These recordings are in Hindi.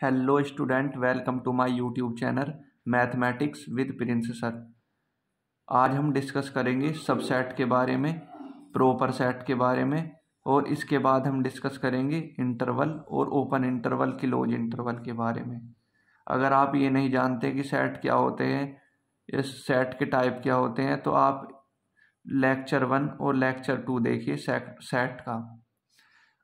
Hello student, welcome to my YouTube channel mathematics with Prince sir. आज हम डिस्कस करेंगे सबसेट के बारे में, प्रॉपर सेट के बारे में, और इसके बाद हम डिस्कस करेंगे इंटरवल और ओपन इंटरवल, क्लोज इंटरवल के बारे में। अगर आप ये नहीं जानते कि सेट क्या होते हैं, इस सेट के टाइप क्या होते हैं, तो आप लेक्चर 1 और लेक्चर 2 देखिए सेट का।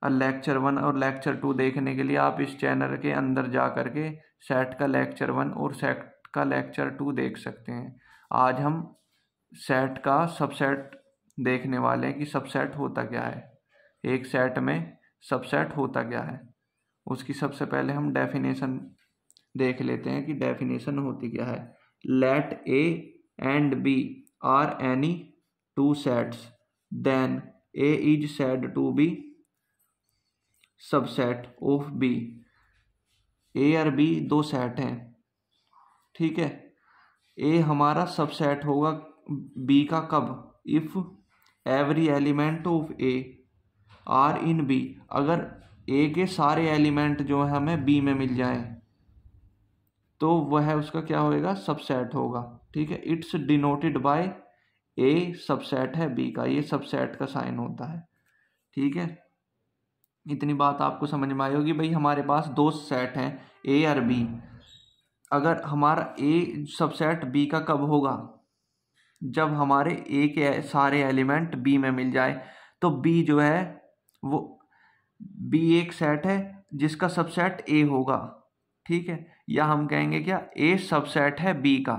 और लेक्चर 1 और लेक्चर 2 देखने के लिए आप इस चैनल के अंदर जा करके सेट का लेक्चर 1 और सेट का लेक्चर 2 देख सकते हैं। आज हम सेट का सबसेट देखने वाले हैं कि सबसेट होता क्या है, एक सेट में सबसेट होता क्या है। उसकी सबसे पहले हम डेफिनेशन देख लेते हैं कि डेफिनेशन होती क्या है। Let A and B are any two sets, then A is said to be subset of B. A और बी दो सेट हैं, ठीक है। ए हमारा सबसेट होगा बी का कब? If every element of A are in B. अगर ए के सारे एलिमेंट जो है हमें बी में मिल जाए तो वह उसका क्या होएगा? सबसेट होगा, ठीक है। It's denoted by A, subset है बी का, ये सबसेट का साइन होता है, ठीक है। इतनी बात आपको समझ में आई होगी। भाई हमारे पास दो सेट हैं ए और बी। अगर हमारा ए सबसेट बी का कब होगा? जब हमारे ए के सारे एलिमेंट बी में मिल जाए। तो बी जो है वो बी एक सेट है जिसका सबसेट ए होगा, ठीक है। या हम कहेंगे क्या? ए सबसेट है बी का,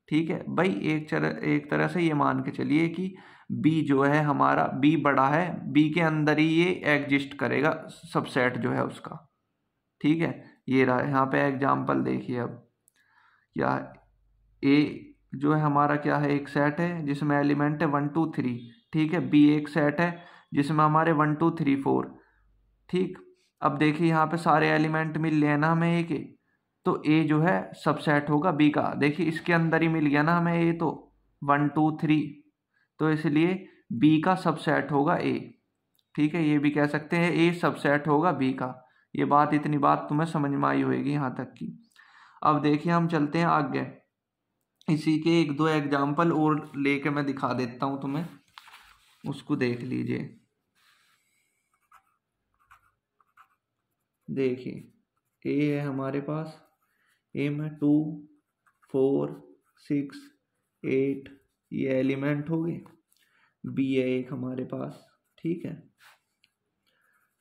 ठीक है। भाई एक तरह से ये मान के चलिए कि बी जो है हमारा, बी बड़ा है, बी के अंदर ही ये एग्जिस्ट करेगा सबसेट जो है उसका, ठीक है। ये रहा, यहाँ पे एग्जाम्पल देखिए। अब क्या ए जो है हमारा क्या है? एक सेट है जिसमें एलिमेंट है 1 2 3, ठीक है। बी एक सेट है जिसमें हमारे 1 2 3 4, ठीक। अब देखिए यहाँ पे सारे एलिमेंट मिल रहे हैं ना हमें ए के, तो ए जो है सबसेट होगा बी का। देखिए इसके अंदर ही मिल गया ना हमें ए, तो 1 2 3, तो इसलिए बी का सबसेट होगा ए, ठीक है। ये भी कह सकते हैं ए सबसेट होगा बी का। ये बात, इतनी बात तुम्हें समझ में आई होगी यहाँ तक की। अब देखिए हम चलते हैं आगे, इसी के एक दो एग्जाम्पल और लेके मैं दिखा देता हूँ तुम्हें, उसको देख लीजिए। देखिए ए है हमारे पास, ए में 2 4 6 8 ये एलिमेंट हो गए। बी है एक हमारे पास, ठीक है।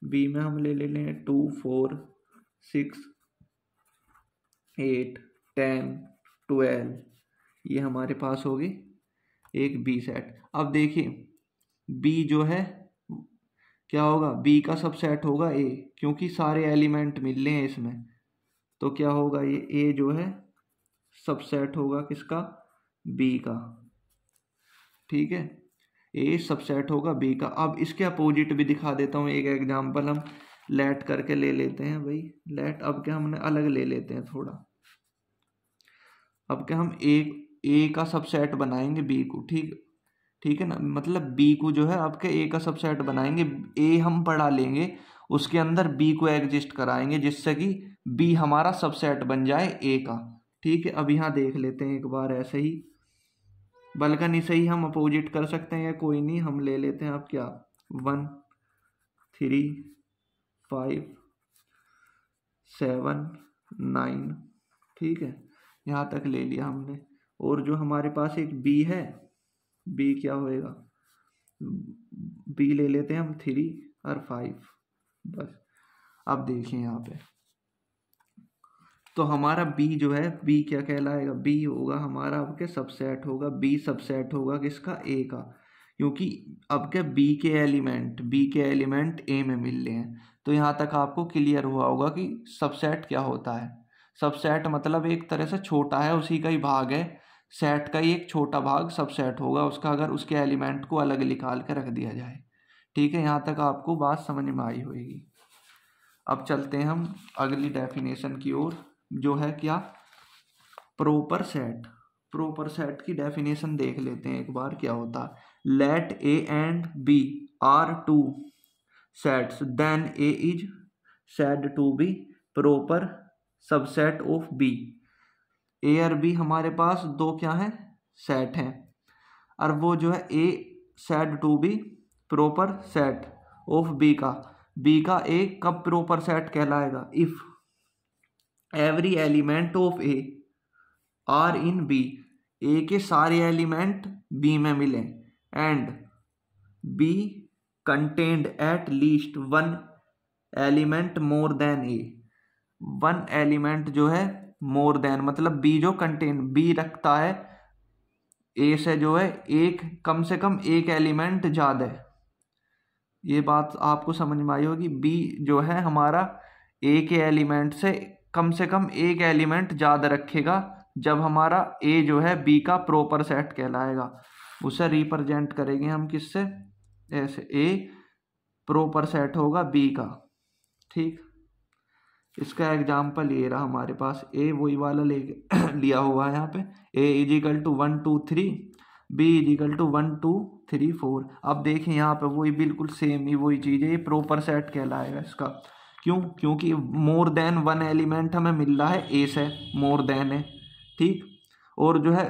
बी में हम ले लें 2 4 6 8 10 12, ये हमारे पास होगी एक बी सेट। अब देखिए बी जो है क्या होगा? बी का सबसेट होगा ए, क्योंकि सारे एलिमेंट मिल रहे हैं इसमें। तो क्या होगा? ये ए जो है सबसेट होगा किसका? बी का, ठीक है। ए सबसेट होगा बी का। अब इसके अपोजिट भी दिखा देता हूँ, एक एग्जांपल हम लेट करके ले लेते हैं। भाई लेट अब क्या हमने अलग ले लेते हैं थोड़ा। अब क्या हम ए का सबसेट बनाएंगे बी को, ठीक है ना। मतलब बी को जो है आपके ए का सबसेट बनाएंगे, ए हम पढ़ा लेंगे, उसके अंदर बी को एग्जिस्ट कराएंगे जिससे कि बी हमारा सबसेट बन जाए ए का, ठीक है। अब यहाँ देख लेते हैं एक बार ऐसे ही, बल्कि इसे ही हम अपोजिट कर सकते हैं या कोई नहीं, हम ले लेते हैं। अब क्या 1 3 5 7 9, ठीक है। यहाँ तक ले लिया हमने। और जो हमारे पास एक बी है, बी क्या होएगा? बी ले लेते हैं हम 3 और 5, बस। अब देखिए यहाँ पे तो हमारा बी जो है, बी क्या कहलाएगा? बी होगा हमारा आपके सबसेट होगा, बी सबसेट होगा किसका? ए का, क्योंकि अब क्या बी के एलिमेंट ए में मिल रहे हैं। तो यहाँ तक आपको क्लियर हुआ होगा कि सबसेट क्या होता है। सबसेट मतलब एक तरह से छोटा है, उसी का ही भाग है। सेट का ही एक छोटा भाग सबसेट होगा उसका, अगर उसके एलिमेंट को अलग निकाल के रख दिया जाए, ठीक है। यहाँ तक आपको बात समझ में आई होगी। अब चलते हैं हम अगली डेफिनेशन की ओर, जो है क्या? प्रॉपर सेट की डेफिनेशन देख लेते हैं एक बार क्या होता है। Let A and B are two sets, then A is said to be proper subset of B. A और बी हमारे पास दो क्या हैं, सेट हैं, और वो जो है A said to be proper set of B का ए कब प्रॉपर सेट कहलाएगा, if every element of A are in B, A के सारे एलिमेंट बी में मिले, and B contained at least one element more than A. One element जो है मोर देन मतलब बी जो कंटेन, बी रखता है ए से जो है एक, कम से कम एक एलिमेंट ज़्यादा है। ये बात आपको समझ में आई होगी। बी जो है हमारा ए के एलिमेंट से कम एक एलिमेंट ज़्यादा रखेगा जब हमारा ए जो है बी का प्रॉपर सेट कहलाएगा। उसे रिप्रेजेंट करेंगे हम किससे, ऐसे, ए प्रॉपर सेट होगा बी का। ठीक, इसका एग्जाम्पल ये रहा हमारे पास, ए वही वाला ले लिया हुआ है यहाँ पे, A equal to 1 2 3, B equal to 1 2 3 4। अब देखें यहाँ पे वही बिल्कुल सेम ही वही चीज़ है, ये प्रॉपर सेट कहलाएगा इसका। क्यों, क्योंकि मोर देन वन एलिमेंट हमें मिल रहा है ए से, मोर देन है। ठीक, और जो है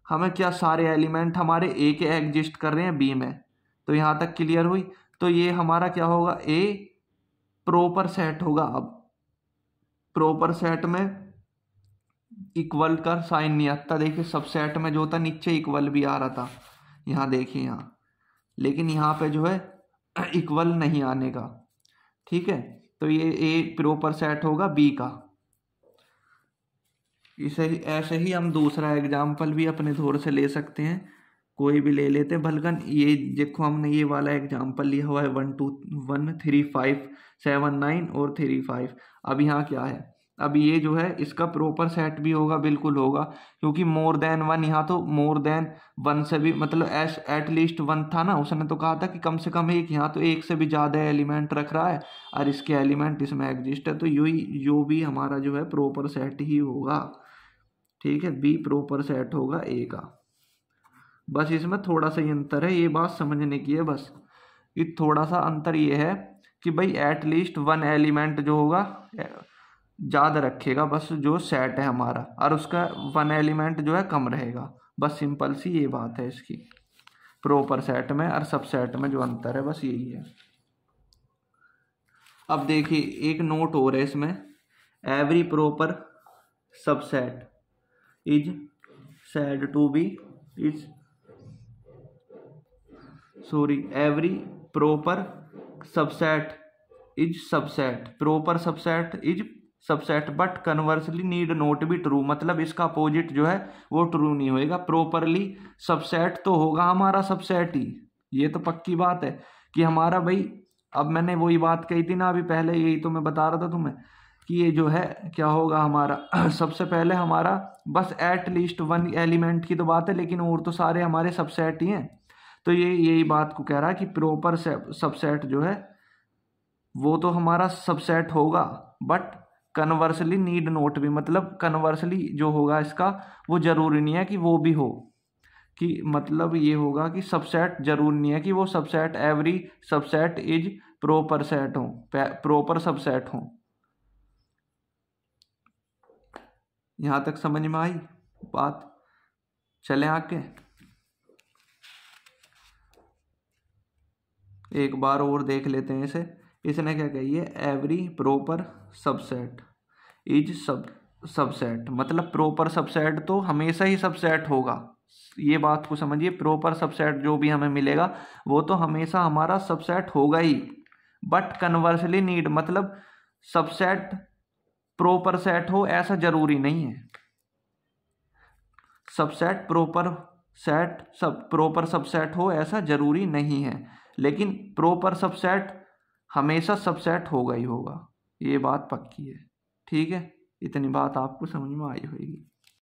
हमें क्या सारे एलिमेंट हमारे ए के एग्जिस्ट कर रहे हैं बी में, तो यहाँ तक क्लियर हुई। तो ये हमारा क्या होगा, ए प्रॉपर सेट होगा। अब प्रॉपर सेट में इक्वल का साइन नहीं आता, देखिए सबसेट में जो होता नीचे इक्वल भी आ रहा था, यहाँ देखिए यहाँ, लेकिन यहाँ पे जो है इक्वल नहीं आने का। ठीक है, तो ये ए प्रॉपर सेट होगा बी का। इसे ऐसे ही हम दूसरा एग्जाम्पल भी अपने धोर से ले सकते हैं, कोई भी ले लेते हैं। भलगन ये देखो हमने ये वाला एग्जाम्पल लिया हुआ है 1 2 1 3 5 7 9 और 3 5। अब यहाँ क्या है, अब ये जो है इसका प्रॉपर सेट भी होगा, बिल्कुल होगा, क्योंकि मोर देन वन, यहाँ तो मोर देन वन से भी मतलब एट लीस्ट वन था ना, उसने तो कहा था कि कम से कम एक, यहाँ तो एक से भी ज़्यादा एलिमेंट रख रहा है और इसके एलिमेंट इसमें एग्जिस्ट है, तो यो भी हमारा जो है प्रॉपर सेट ही होगा। ठीक है, बी प्रॉपर सेट होगा ए का। बस इसमें थोड़ा सा ही अंतर है, ये बात समझने की है बस। ये थोड़ा सा अंतर ये है कि भाई एट लीस्ट वन एलिमेंट जो होगा ज़्यादा रखेगा, बस जो सेट है हमारा, और उसका वन एलिमेंट जो है कम रहेगा। बस सिंपल सी ये बात है इसकी, प्रॉपर सेट में और सब सेट में जो अंतर है बस यही है। अब देखिए एक नोट हो रहा है इसमें, every proper subset is said to be is every proper subset is subset, proper subset is subset, but conversely need not be true, मतलब इसका अपोजिट जो है वो ट्रू नहीं होएगा। प्रॉपरली सबसेट तो होगा हमारा सबसेट ही, ये तो पक्की बात है कि हमारा भाई, अब मैंने वही बात कही थी ना अभी पहले, यही तो मैं बता रहा था तुम्हें कि ये जो है क्या होगा हमारा सबसे पहले हमारा बस एट लीस्ट वन एलिमेंट की तो बात है, लेकिन और तो सारे हमारे सबसेट ही हैं। तो ये यही बात को कह रहा है कि प्रॉपर सबसेट जो है वो तो हमारा सबसेट होगा, बट कन्वर्सली नीड नोट भी, मतलब कन्वर्सली जो होगा इसका वो जरूरी नहीं है कि वो भी हो, कि मतलब ये होगा कि सबसेट जरूरी नहीं है कि वो subset every subset is proper set हो, प्रॉपर सबसेट हो। यहां तक समझ में आई बात? चले आगे एक बार और देख लेते हैं इसे। इसने क्या कही है, every proper subset is subset, मतलब प्रॉपर सबसेट तो हमेशा ही सबसेट होगा। ये बात को समझिए, प्रॉपर सबसेट जो भी हमें मिलेगा वो तो हमेशा हमारा सबसेट होगा ही, बट कन्वर्सली नीड, मतलब सबसेट प्रॉपर सेट हो ऐसा जरूरी नहीं है। Subset proper set proper subset हो ऐसा जरूरी नहीं है, लेकिन प्रॉपर सबसेट हमेशा सबसेट होगा ही होगा, ये बात पक्की है। ठीक है, इतनी बात आपको समझ में आई होगी।